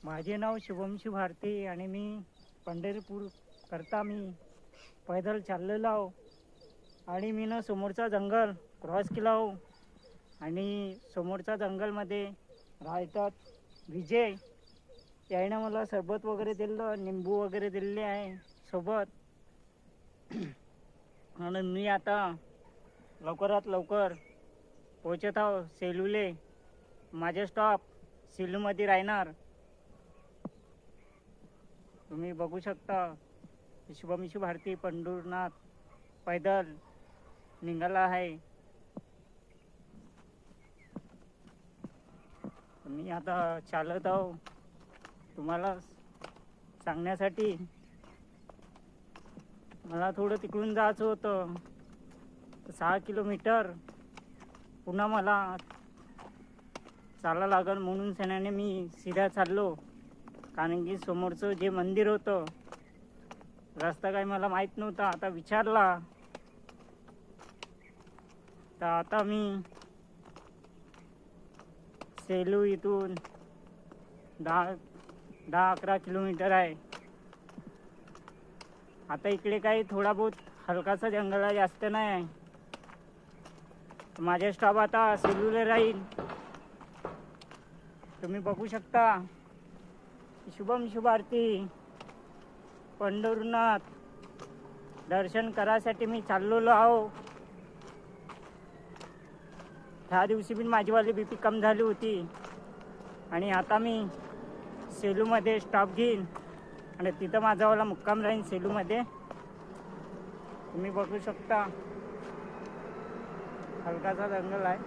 माझे नाव शुभमशी भारती आणि मी पंढरपूर करता मी पैदल चाललेलो आहो आणि मी ना समोरचा जंगल क्रॉस केला हो आणि समोरच्या जंगलमध्ये राहतात विजय याने मला सरबत वगैरे दिलं, निंबू वगैरे दिलेले आहे सोबत. आणि मी आता लवकरात लवकर पोहोचत आहो सेलूले. माझे स्टॉप सेलूमध्ये राहणार. तुम्ही बघू शकता शुभमशी भारती पंढरनाथ पैदल निघाला आहे. मी आता चालत आहो तुम्हाला सांगण्यासाठी. मला थोडं तिकडून जायचं होतं 6 किलोमीटर, पुन्हा मला चाला लागल म्हणून सण्याने मी सीधा चाललो. कारण की समोरचं जे मंदिर होतं रस्ता काही मला माहीत नव्हता. आता विचारला तर आता मी सेलू इथून 10-11 किलोमीटर आहे. आता इकडे काही थोडा बहुत हलकासा जंगल आहे, जास्त नाही आहे. माझे स्टॉप आता सेलूला राहील. तुम्ही बघू शकता शुभमशी भारती पंढरनाथ दर्शन करायसाठी मी चाललेलो आहो. ह्या दिवशी पण माझीवाली BP कम झाली होती आणि आता मी सेलूमध्ये स्टॉप घेईन आणि तिथं माझावाला मुक्काम राहील सेलूमध्ये. तुम्ही बघू शकता हलकासा जंगल आहे.